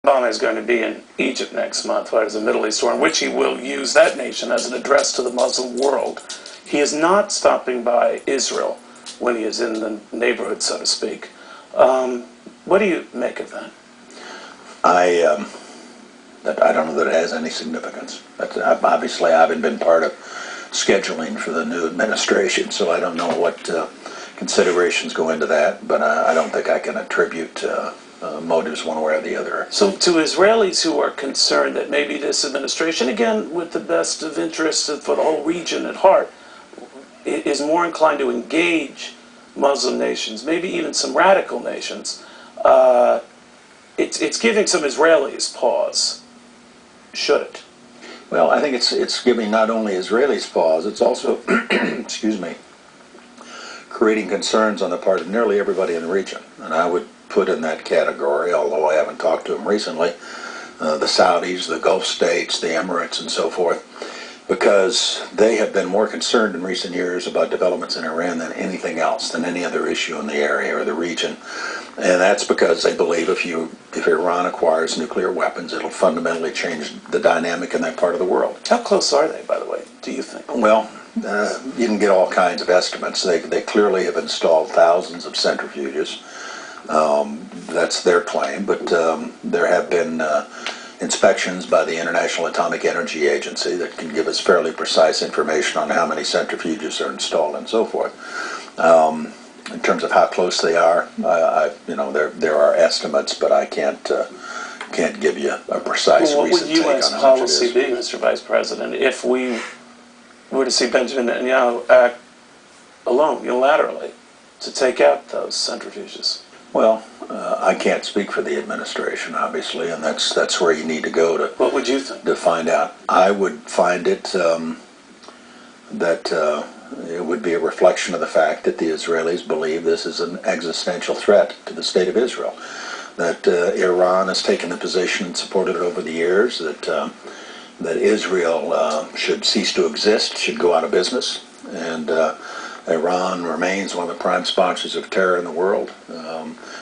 Obama is going to be in Egypt next month, right, as a Middle East tour, in which he will use that nation as an address to the Muslim world. He is not stopping by Israel when he is in the neighborhood, so to speak. What do you make of that? I don't know that it has any significance. Obviously, I haven't been part of scheduling for the new administration, so I don't know what considerations go into that, but I don't think I can attribute motives one way or the other. So to Israelis who are concerned that maybe this administration, again, with the best of interests for the whole region at heart, is more inclined to engage Muslim nations, maybe even some radical nations, it's giving some Israelis pause. Should it? Well, I think it's giving not only Israelis pause, it's also, excuse me, creating concerns on the part of nearly everybody in the region. And I would put in that category, although I haven't talked to them recently, the Saudis, the Gulf states, the Emirates, and so forth, because they have been more concerned in recent years about developments in Iran than anything else, than any other issue in the area or the region. And that's because they believe if Iran acquires nuclear weapons, it'll fundamentally change the dynamic in that part of the world. How close are they, by the way, do you think? Well, you can get all kinds of estimates. They clearly have installed thousands of centrifuges. That's their claim, but there have been inspections by the International Atomic Energy Agency that can give us fairly precise information on how many centrifuges are installed and so forth. In terms of how close they are, there are estimates, but I can't give you a precise recent take on how much it is. What would U.S. policy be, Mr. Vice President, if we were to see Benjamin Netanyahu act alone, unilaterally, to take out those centrifuges? Well, I can't speak for the administration, obviously, and that's where you need to go to. What would you think? To find out. I would find it that it would be a reflection of the fact that the Israelis believe this is an existential threat to the state of Israel. That Iran has taken the position and supported it over the years that Israel should cease to exist, should go out of business, and Iran remains one of the prime sponsors of terror in the world,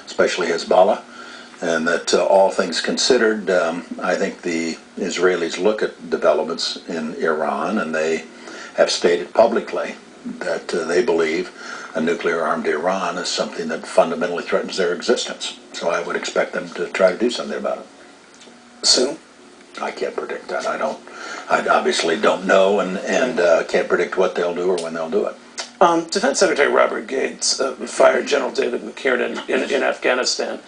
especially Hezbollah, and that all things considered, I think the Israelis look at developments in Iran, and they have stated publicly that they believe a nuclear-armed Iran is something that fundamentally threatens their existence. So I would expect them to try to do something about it. Soon? I can't predict that. I obviously don't know, and can't predict what they'll do or when they'll do it. Defense Secretary Robert Gates fired General David McKiernan in Afghanistan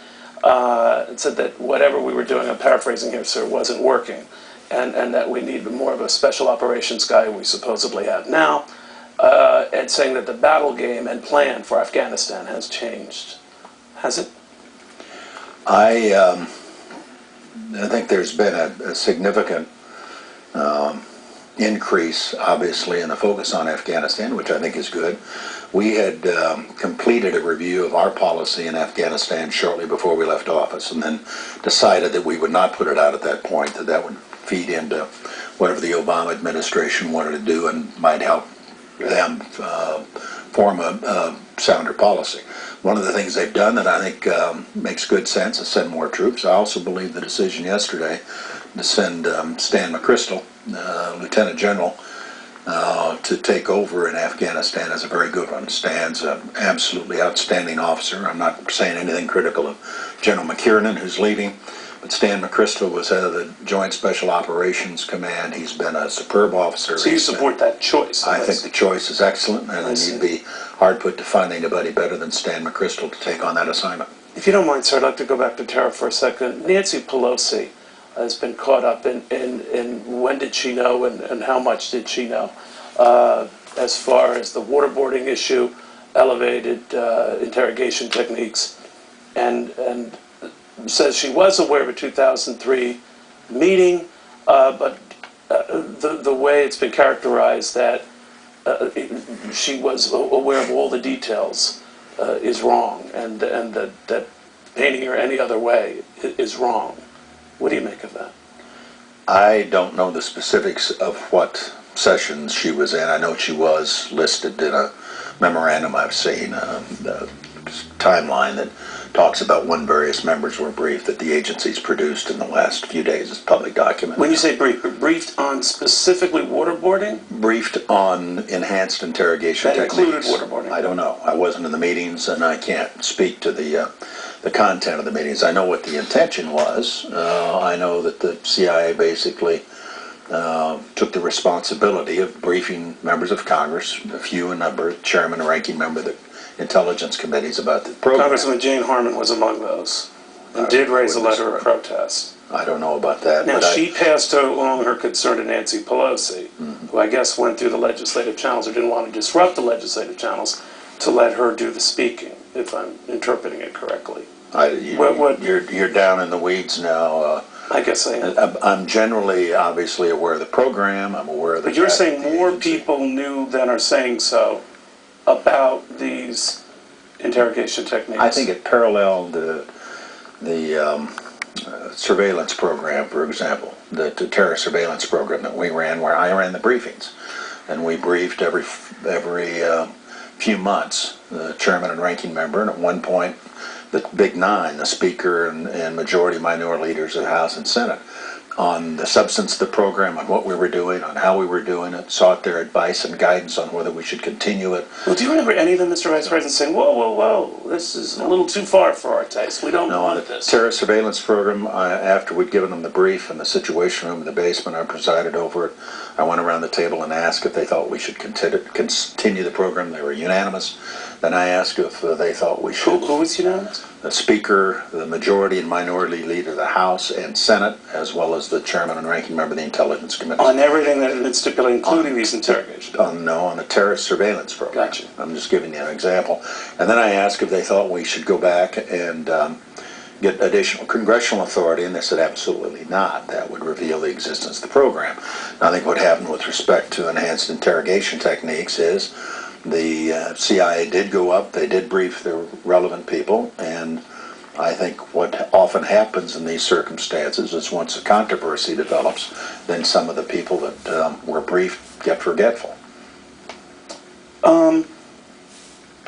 and said that whatever we were doing, I'm paraphrasing here, sir, wasn't working, and that we need more of a special operations guy we supposedly have now, and saying that the battle game and plan for Afghanistan has changed. Has it? I think there's been a significant increase, obviously, in the focus on Afghanistan, which I think is good. We had completed a review of our policy in Afghanistan shortly before we left office, and then decided that we would not put it out at that point, that would feed into whatever the Obama administration wanted to do and might help them form a sounder policy. One of the things they've done that I think makes good sense is send more troops. I also believe the decision yesterday to send Stan McChrystal, Lieutenant General, to take over in Afghanistan is a very good one. Stan's an absolutely outstanding officer. I'm not saying anything critical of General McKiernan, who's leaving, but Stan McChrystal was head of the Joint Special Operations Command. He's been a superb officer. So you support that choice? I think the choice is excellent, and you'd be hard put to find anybody better than Stan McChrystal to take on that assignment. If you don't mind, sir, I'd like to go back to terror for a second. Nancy Pelosi has been caught up in when did she know and how much did she know, as far as the waterboarding issue, elevated interrogation techniques, and says she was aware of a 2003 meeting, but the way it's been characterized that she was aware of all the details is wrong, and that painting her any other way is wrong. What do you make of that? I don't know the specifics of what sessions she was in. I know she was listed in a memorandum I've seen, the timeline that talks about when various members were briefed that the agency's produced in the last few days as public document. When you say briefed on specifically waterboarding? Briefed on enhanced interrogation That techniques. included waterboarding? I don't know. I wasn't in the meetings, and I can't speak to the content of the meetings. I know what the intention was. I know that the CIA basically took the responsibility of briefing members of Congress, a few number, chairman and ranking member of the intelligence committees about the program. Congresswoman Jane Harman was among those and did raise a letter of protest. I don't know about that. Now, but she passed along her concern to Nancy Pelosi, who I guess went through the legislative channels or didn't want to disrupt the legislative channels to let her do the speaking, if I'm interpreting it correctly. You're down in the weeds now. I guess I am. I'm generally, obviously, aware of the program. I'm aware of the. But you're saying more people knew than are saying so about these interrogation techniques? I think it paralleled the surveillance program, for example, the terror surveillance program that we ran, where I ran the briefings, and we briefed every few months the chairman and ranking member, and at one point the big nine, the speaker and majority minority leaders of the House and Senate, on the substance of the program, on what we were doing, on how we were doing it, sought their advice and guidance on whether we should continue it. Well, do you remember any of them, Mr. Vice President, saying, whoa, whoa, whoa, this is a little too far for our taste. We don't want this. Terror surveillance program, after we'd given them the brief in the Situation Room in the basement, I presided over it. I went around the table and asked if they thought we should continue the program. They were unanimous. Then I asked if they thought we should. Who was unanimous? The Speaker, the majority and minority leader of the House and Senate, as well as the chairman and ranking member of the Intelligence Committee. On everything that had been stipulated, including these interrogations? On the terror surveillance program. Gotcha. I'm just giving you an example. And then I asked if they thought we should go back and get additional congressional authority, and they said absolutely not. That would reveal the existence of the program. And I think what happened with respect to enhanced interrogation techniques is the CIA did go up, they did brief the relevant people, and I think what often happens in these circumstances is once a controversy develops, then some of the people that were briefed get forgetful.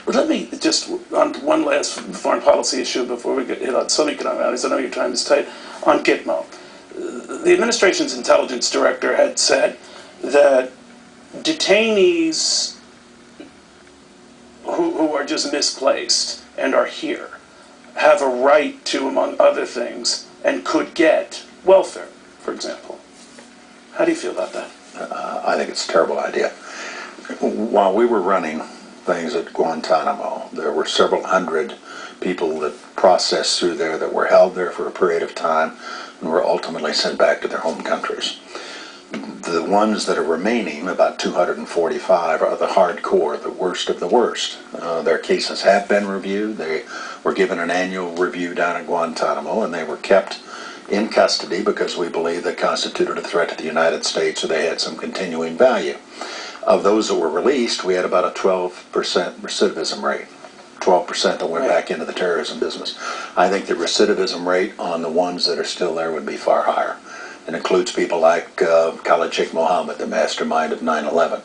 Let me just, on one last foreign policy issue before we hit on some economic matters, I know your time is tight, on Gitmo. The administration's intelligence director had said that detainees who are just misplaced and are here have a right to, among other things, and could get welfare, for example. How do you feel about that? I think it's a terrible idea. While we were running things at Guantanamo, there were several hundred people that processed through there that were held there for a period of time and were ultimately sent back to their home countries. The ones that are remaining, about 245, are the hardcore, the worst of the worst. Their cases have been reviewed. They were given an annual review down at Guantanamo, and they were kept in custody because we believe they constituted a threat to the United States or they had some continuing value. Of those that were released, we had about a 12% recidivism rate. 12% that went back into the terrorism business. I think the recidivism rate on the ones that are still there would be far higher. It includes people like Khalid Sheikh Mohammed, the mastermind of 9/11.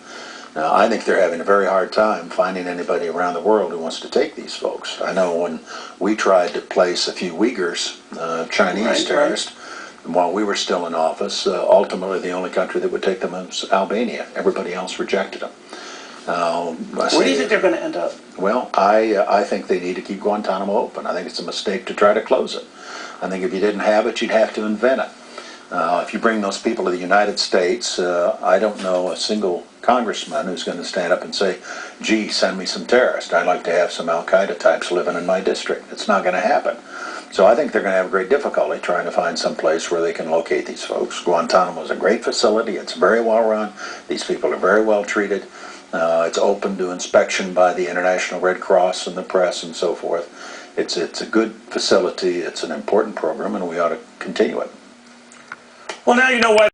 Now, I think they're having a very hard time finding anybody around the world who wants to take these folks. I know when we tried to place a few Uyghurs, Chinese terrorists, while we were still in office, ultimately the only country that would take them was Albania. Everybody else rejected them. Where do you think they're going to end up? Well, I think they need to keep Guantanamo open. I think it's a mistake to try to close it. I think if you didn't have it, you'd have to invent it. If you bring those people to the United States, I don't know a single congressman who's going to stand up and say, gee, send me some terrorists. I'd like to have some Al-Qaeda types living in my district. It's not going to happen. So I think they're going to have great difficulty trying to find some place where they can locate these folks. Guantanamo is a great facility. It's very well run. These people are very well treated. It's open to inspection by the International Red Cross and the press and so forth. It's a good facility. It's an important program, and we ought to continue it. Well, now you know why